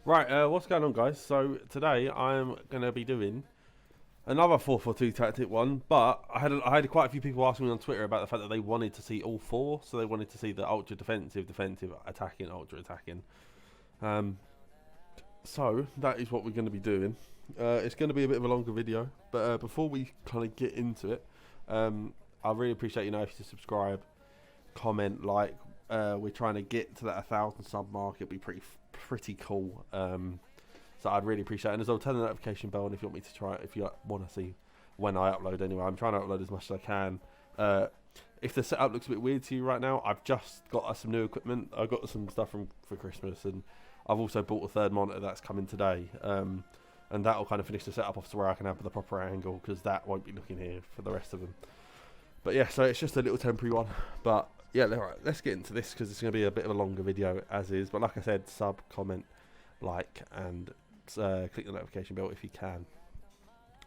Right, what's going on, guys? So today I'm going to be doing another 4-4-2 tactic one, but I had quite a few people asking me on Twitter about the fact that they wanted to see all four, so they wanted to see the ultra defensive, defensive, attacking, ultra attacking. Um, so that is what we're going to be doing. It's going to be a bit of a longer video, but before we kind of get into it, I really appreciate if you subscribe, comment, like. We're trying to get to that 1,000 sub mark. It'd be pretty cool. So I'd really appreciate it. And as well, turn the notification bell on if you want me to try it, if you want to see when I upload anyway. I'm trying to upload as much as I can. If the setup looks a bit weird to you right now, I've just got some new equipment. I got some stuff for Christmas, and I've also bought a third monitor that's coming today. And that'll kind of finish the setup off to where I can have the proper angle, because that won't be looking here for the rest of them. But yeah, so it's just a little temporary one. But yeah, alright, let's get into this because it's going to be a bit of a longer video as is. But like I said, sub, comment, like, and click the notification bell if you can.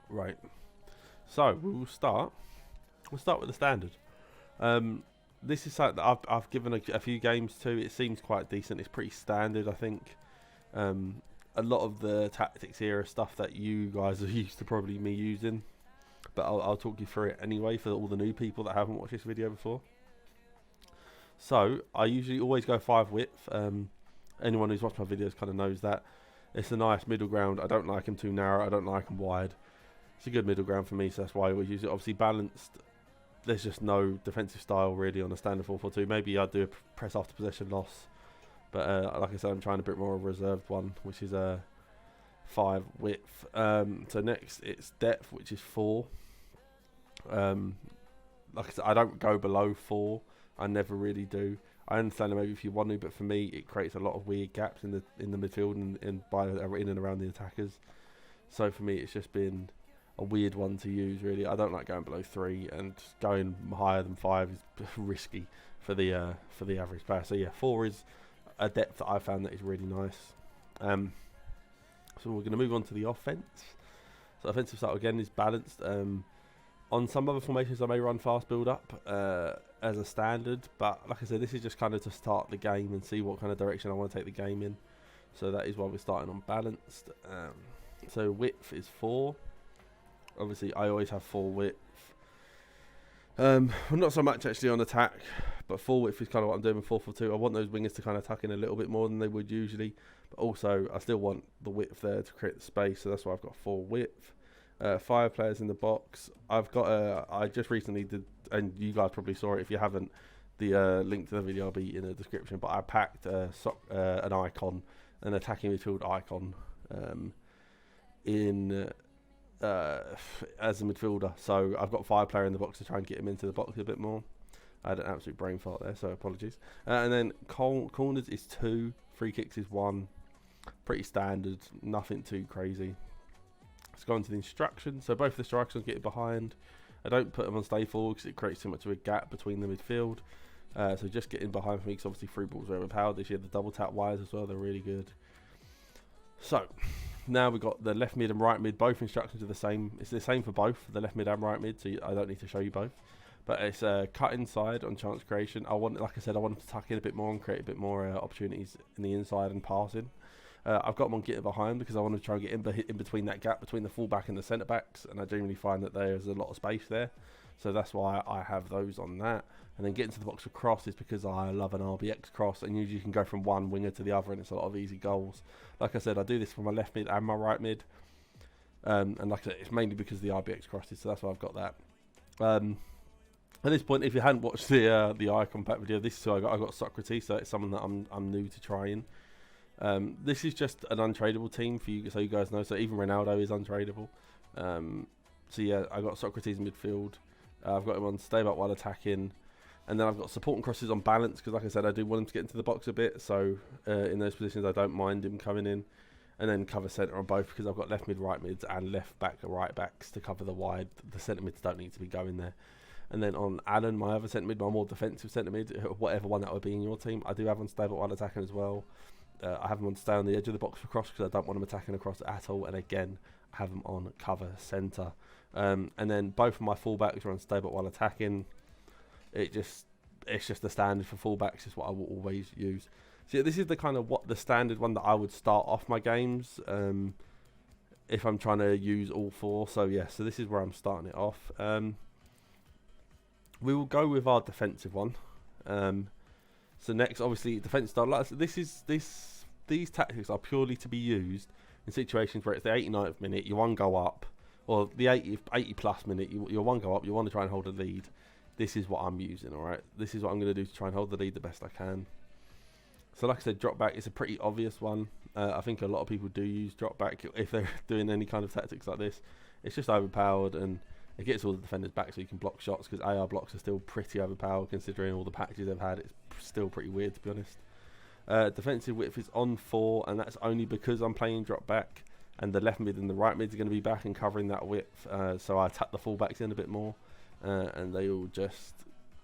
Right. So we'll start. We'll start with the standard. This is something that I've given a few games to. It seems quite decent. It's pretty standard, I think. A lot of the tactics here are stuff that you guys are used to probably me using. But I'll talk you through it anyway for all the new people that haven't watched this video before. So I usually always go 5 width. Anyone who's watched my videos kind of knows that. It's a nice middle ground. I don't like them too narrow. I don't like them wide. It's a good middle ground for me, so that's why I always use it. Obviously balanced. There's just no defensive style really on a standard 4-4-2. Maybe I'd do a press after possession loss. But like I said, I'm trying a bit more of a reserved one, which is a 5 width. So next it's depth, which is 4. Like I said, I don't go below 4. I never really do. I understand that maybe if you want to, but for me, it creates a lot of weird gaps in the midfield and in and around the attackers. So for me, it's just been a weird one to use. Really, I don't like going below 3, and going higher than 5 is risky for the average player. So yeah, 4 is a depth that I found that is really nice. So we're going to move on to the offense. So offensive style again is balanced. On some other formations, I may run fast build up as a standard, but like I said, this is just kind of to start the game and see what kind of direction I want to take the game in. So that is why we're starting on balanced. So width is 4. Obviously, I always have 4 width. Well, not so much actually on attack, but 4 width is kind of what I'm doing with 4-4-2. I want those wingers to kind of tuck in a little bit more than they would usually, but also I still want the width there to create the space. So that's why I've got 4 width. 5 players in the box. I've got I just recently did, and you guys probably saw it. If you haven't, the link to the video will be in the description. But I packed an icon, an attacking midfield icon, as a midfielder. So I've got 5 players in the box to try and get him into the box a bit more. I had an absolute brain fart there, so apologies. And then corners is 2, free kicks is 1. Pretty standard, nothing too crazy. Let's go on to the instructions. So both the instructions get behind. I don't put them on stay forward because it creates too much of a gap between the midfield. So just getting behind for me, because obviously through balls are overpowered. This year the double tap wires as well, they're really good. So now we've got the left mid and right mid. Both instructions are the same. It's the same for both, the left mid and right mid, so I don't need to show you both. But it's cut inside on chance creation. Like I said, I want them to tuck in a bit more and create a bit more opportunities in the inside and passing. I've got them on getting behind because I want to try and get in between that gap between the fullback and the centre backs, and I generally find that there's a lot of space there, so that's why I have those on that. And then getting to the box for cross is because I love an RBX cross, and usually you can go from one winger to the other, and it's a lot of easy goals. Like I said, I do this for my left mid and my right mid, and like I said, it's mainly because of the RBX crosses, so that's why I've got that. At this point, if you hadn't watched the icon pack video, this is who I got Socrates, so it's someone that I'm new to trying. This is just an untradeable team for you, so you guys know. So even Ronaldo is untradeable. So yeah, I got Socrates in midfield. I've got him on stay back while attacking, and then I've got support and crosses on balance because, like I said, I do want him to get into the box a bit. So in those positions, I don't mind him coming in, and then cover centre on both because I've got left mid, right mids, and left back and right backs to cover the wide. The centre mids don't need to be going there. And then on Alan, my other centre mid, my more defensive centre mid, whatever one that would be in your team, I do have on stay back while attacking as well. I have them on stay on the edge of the box for cross because I don't want them attacking across at all. And again, I have them on cover centre. And then both of my fullbacks are on stay but while attacking. It's just the standard for fullbacks. Is what I will always use. So yeah, this is the kind of the standard one that I would start off my games if I'm trying to use all 4. So yeah, so this is where I'm starting it off. We will go with our defensive one. So next, obviously, defense style. Like, these tactics are purely to be used in situations where it's the 89th minute, you one go up, or the 80 plus minute, you're one go up, you want to try and hold a lead. This is what I'm using, alright? This is what I'm going to do to try and hold the lead the best I can. So like I said, drop back is a pretty obvious one. I think a lot of people do use drop back if they're doing any kind of tactics like this. It's just overpowered, and it gets all the defenders back so you can block shots, because AR blocks are still pretty overpowered considering all the packages they've had. It's still pretty weird, to be honest. Defensive width is on 4, and that's only because I'm playing drop back, and the left mid and the right mid are going to be back and covering that width. So I tap the fullbacks in a bit more, and they all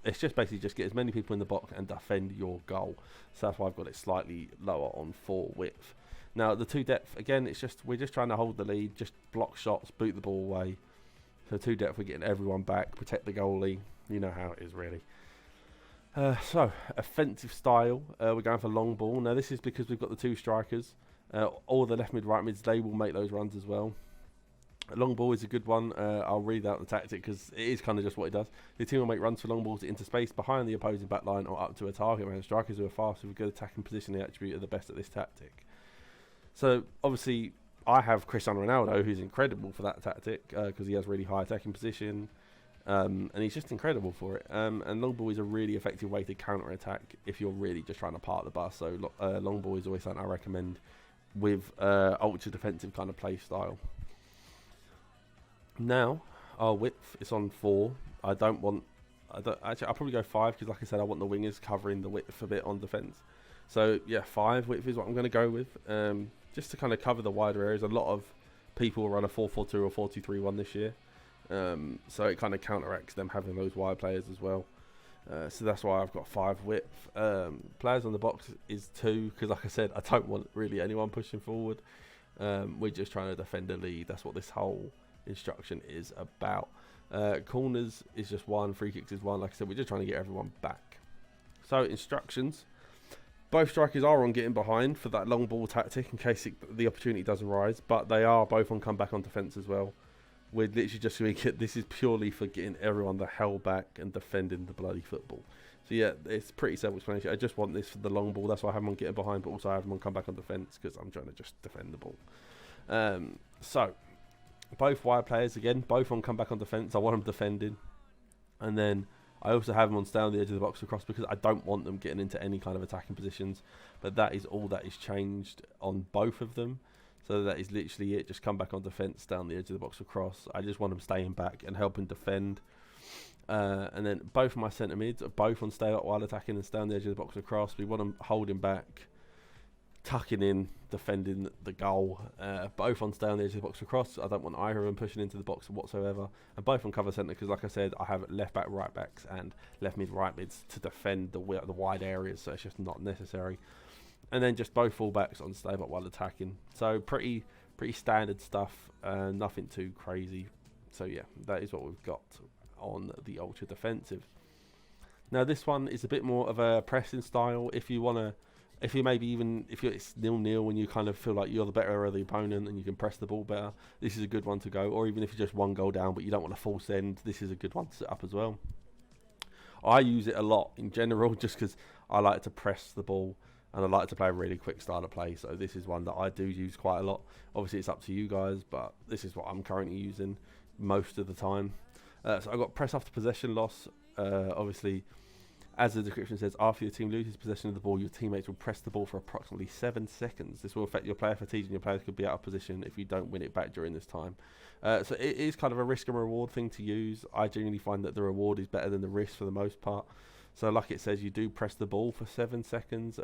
it's just basically just get as many people in the box and defend your goal. So that's why I've got it slightly lower on 4 width. Now the 2 depth, again, we're just trying to hold the lead, just block shots, boot the ball away. So 2 depth, we're getting everyone back, protect the goalie. You know how it is, really. So offensive style, we're going for long ball. Now this is because we've got the 2 strikers. All the left mid, right mids, they will make those runs as well. Long ball is a good one. I'll read out the tactic because it is kind of just what it does. The team will make runs for long balls into space behind the opposing back line or up to a target man. Strikers who are fast with a good attacking positioning attribute are the best at this tactic. So obviously I have Cristiano Ronaldo, who's incredible for that tactic because he has really high attacking position, and he's just incredible for it. And long ball is a really effective way to counter attack if you're really just trying to park the bus. So long ball is always something I recommend with ultra defensive kind of play style. Now our width is on 4. Actually, I'll probably go 5 because, like I said, I want the wingers covering the width a bit on defense. So yeah, 5 width is what I'm going to go with, just to kind of cover the wider areas. A lot of people run a 4-4-2 or 4-2-3-1 this year, so it kind of counteracts them having those wide players as well. So that's why I've got 5 width. Players on the box is 2 because, like I said, I don't want really anyone pushing forward. We're just trying to defend the lead. That's what this whole instruction is about. Corners is just 1, free kicks is 1. Like I said, we're just trying to get everyone back. So instructions: both strikers are on getting behind for that long ball tactic in case the opportunity doesn't rise, but they are both on come back on defense as well. We're literally just going to this is purely for getting everyone the hell back and defending the bloody football. So yeah, it's pretty self-explanatory. I just want this for the long ball. That's why I have them on getting behind, but also I have them on come back on defense because I'm trying to just defend the ball. So both wide players, again, both on come back on defence. I want them defending. And then I also have them on stay on the edge of the box across because I don't want them getting into any kind of attacking positions. But that is all that is changed on both of them. So that is literally it. Just come back on defence, down the edge of the box across. I just want them staying back and helping defend. And then both of my centre mids are both on stay up while attacking and stay on the edge of the box across. We want them holding back, tucking in, defending the goal. Both on stay on the edge of the box across. I don't want either of them pushing into the box whatsoever. And both on cover centre because, like I said, I have left back, right backs and left mid, right mids to defend the wide areas. So it's just not necessary. And then just both fullbacks on stay up while attacking. So pretty standard stuff. Nothing too crazy. So yeah, that is what we've got on the ultra defensive. Now this one is a bit more of a pressing style. If you're it's 0-0 and you kind of feel like you're the better of the opponent and you can press the ball better, this is a good one to go. Or even if you're just 1 goal down but you don't want to force end, this is a good one to set up as well. I use it a lot in general just because I like to press the ball and I like to play a really quick style of play. So this is one that I do use quite a lot. Obviously it's up to you guys, but this is what I'm currently using most of the time. So I've got press after possession loss. Obviously, as the description says, after your team loses possession of the ball, your teammates will press the ball for approximately 7 seconds. This will affect your player fatigue and your players could be out of position if you don't win it back during this time. So it is kind of a risk and reward thing to use. I genuinely find that the reward is better than the risk for the most part. So like it says, you do press the ball for 7 seconds.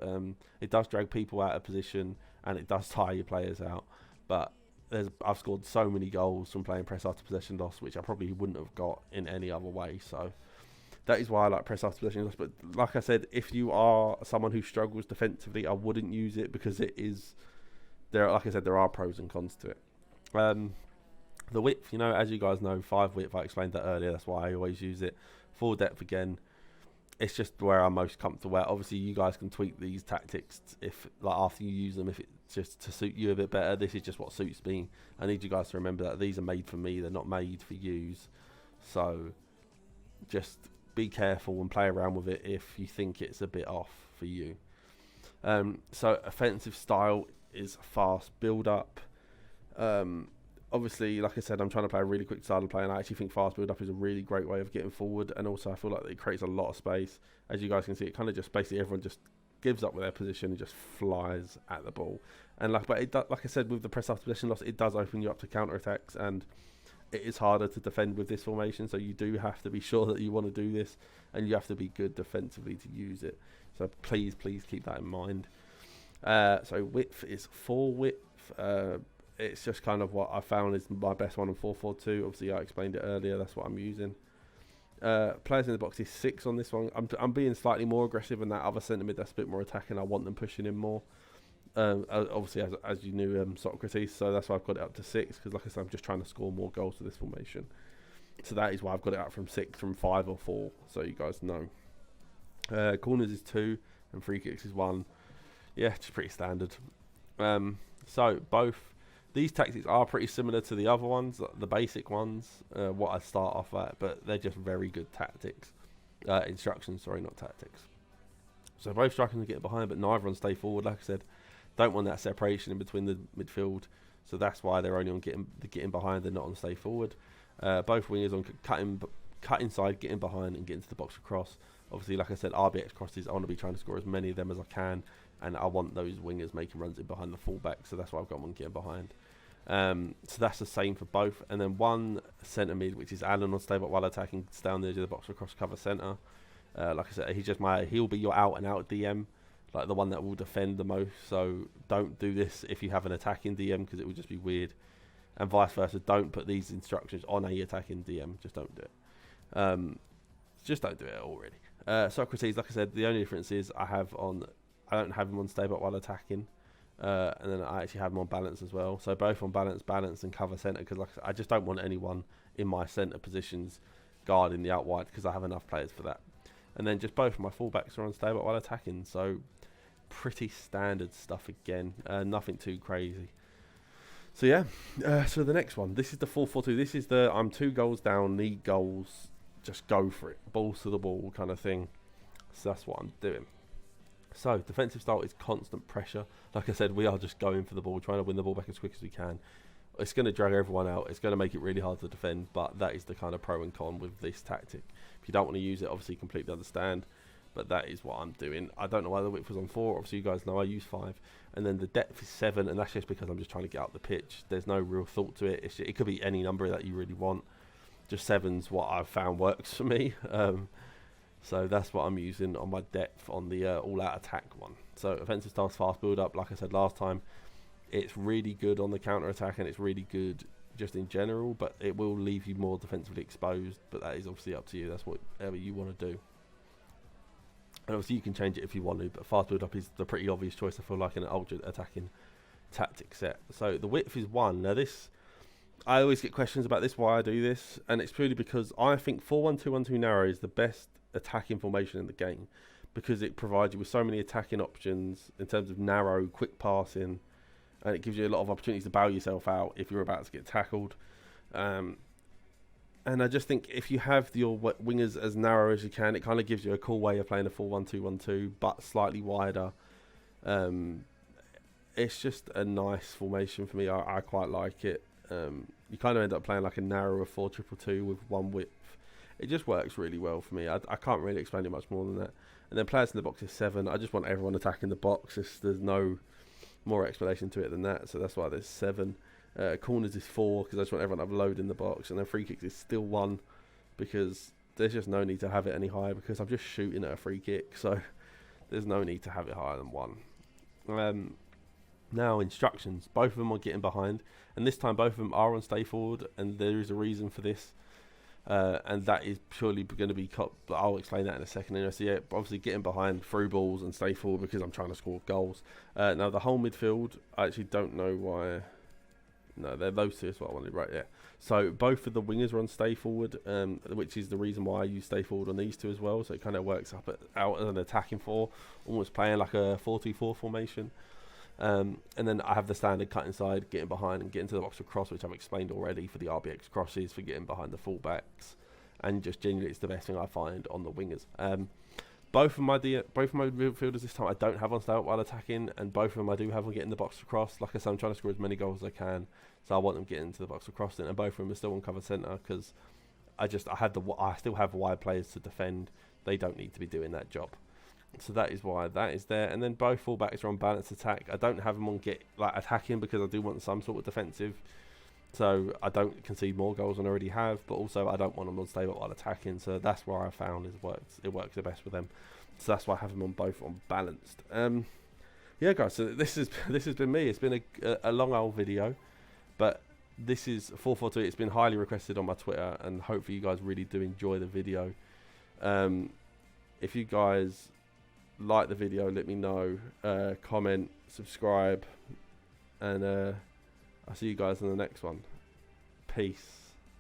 It does drag people out of position and it does tire your players out. But I've scored so many goals from playing press after possession loss, which I probably wouldn't have got in any other way. So that is why I like press after possession loss. But like I said, if you are someone who struggles defensively, I wouldn't use it because it is like I said, there are pros and cons to it. The width, as you guys know, 5 width. I explained that earlier. That's why I always use it. 4 depth again. it's just where I'm most comfortable at. Obviously, you guys can tweak these tactics if, like, after you use them, if it's just to suit you a bit better. This is just what suits me. I need you guys to remember that these are made for me. They're not made for use. So just be careful and play around with it if you think it's a bit off for you. So offensive style is fast build up. Obviously, like I said, I'm trying to play a really quick style of play, and I actually think fast build up is a really great way of getting forward. And also, I feel like it creates a lot of space. As you guys can see, it kind of just basically everyone just gives up with their position and just flies at the ball. And like I said, with the press after possession loss, it does open you up to counter attacks, and it is harder to defend with this formation. So you do have to be sure that you want to do this, and you have to be good defensively to use it. So please keep that in mind. So width is 4 width. It's just kind of what I found is my best one on 4-4-2. Obviously, I explained it earlier. That's what I'm using. Players in the box is 6 on this one. I'm being slightly more aggressive than that other centre mid that's a bit more attacking. I want them pushing in more. Obviously, as you knew, Socrates. So that's why I've got it up to 6. Because like I said, I'm just trying to score more goals with this formation. So that is why I've got it up from 6, from 5 or 4. So you guys know. Corners is 2 and free kicks is 1. Yeah, just pretty standard. So both these tactics are pretty similar to the other ones, the basic ones, what I start off at, but they're just very good tactics. Instructions, sorry, not tactics. So both striking and getting behind, but neither on stay forward. Like I said, don't want that separation in between the midfield, so that's why they're only on getting behind and not on stay forward. Both wingers on cut inside, getting behind, and getting to the box across. Obviously, like I said, RBX crosses, I want to be trying to score as many of them as I can, and I want those wingers making runs in behind the fullback, so that's why I've got one getting behind. So that's the same for both. And then one centre mid, which is Alan on stay but while attacking, down the edge of the box across cover centre. Like I said, he'll be your out and out DM, like the one that will defend the most. So don't do this if you have an attacking DM, because it will just be weird. And vice versa, don't put these instructions on a attacking DM. Just don't do it. Just don't do it already. Socrates, like I said, the only difference is I don't have him on stay but while attacking. And then I actually have them on balance as well. So both on balance and cover centre, because like I just don't want anyone in my centre positions guarding the out wide, because I have enough players for that. And then just both of my fullbacks are on stay but while attacking. So pretty standard stuff again. Nothing too crazy. So yeah, so the next one, this is the 4-4-2. This is the I'm 2 goals down, need goals, just go for it, balls to the ball kind of thing. So that's what I'm doing. So defensive style is constant pressure. Like I said, we are just going for the ball, trying to win the ball back as quick as we can. It's going to drag everyone out. It's going to make it really hard to defend, but that is the kind of pro and con with this tactic. If you don't want to use it, obviously completely understand, but that is what I'm doing. I don't know why the width was on 4. Obviously you guys know I use 5, and then the depth is 7, and that's just because I'm just trying to get up the pitch. There's no real thought to it. It could be any number that you really want. Just 7's what I've found works for me. So that's what I'm using on my depth on the all-out attack one. So offensive styles, fast build-up. Like I said last time, it's really good on the counter-attack, and it's really good just in general, but it will leave you more defensively exposed, but that is obviously up to you. That's whatever you want to do. And obviously you can change it if you want to, but fast build-up is the pretty obvious choice, I feel like, in an ultra attacking tactic set. So the width is 1. Now this, I always get questions about this, why I do this, and it's purely because I think 4-1-2-1-2 narrow is the best attacking formation in the game, because it provides you with so many attacking options in terms of narrow, quick passing, and it gives you a lot of opportunities to bail yourself out if you're about to get tackled. And I just think if you have your wingers as narrow as you can, it kind of gives you a cool way of playing a 4-1-2-1-2, but slightly wider. It's just a nice formation for me. I quite like it. You kind of end up playing like a narrower 4-2-2-2 with 1 width. It just works really well for me. I can't really explain it much more than that. And then players in the box is 7. I just want everyone attacking the box. There's no more explanation to it than that. So that's why there's 7. Corners is 4, because I just want everyone to have load in the box. And then free kicks is still 1, because there's just no need to have it any higher, because I'm just shooting at a free kick. So there's no need to have it higher than 1. Now instructions. Both of them are getting behind. And this time both of them are on stay forward. And there is a reason for this. And that is purely going to be cut, but I'll explain that in a second. And so yeah, obviously getting behind through balls and stay forward, because I'm trying to score goals. Now the whole midfield, I actually don't know why No, they're those two is what I wanted, right, yeah. So both of the wingers are on stay forward, which is the reason why I use stay forward on these two as well. So it kind of works out as an attacking four, almost playing like a 4-2-4 formation. And then I have the standard cut inside, getting behind and getting to the box for cross, which I've explained already for the RBX crosses, for getting behind the fullbacks. And just genuinely, it's the best thing I find on the wingers. Both of my midfielders this time I don't have on stay up while attacking, and both of them I do have on getting the box to cross. Like I said, I'm trying to score as many goals as I can, so I want them getting into the box to cross. And both of them are still on cover centre because I still have wide players to defend. They don't need to be doing that job, so that is why that is there. And then both fullbacks are on balanced attack. I don't have them on attacking because I do want some sort of defensive. So I don't concede more goals than I already have, but also I don't want them on stay while attacking. So that's where I found it works the best with them. So that's why I have them on both on balanced. Yeah, guys. So this has been me. It's been a long old video, but this is 442. It's been highly requested on my Twitter, and hopefully you guys really do enjoy the video. If you guys like the video, let me know. Comment, subscribe, and I'll see you guys in the next one. Peace.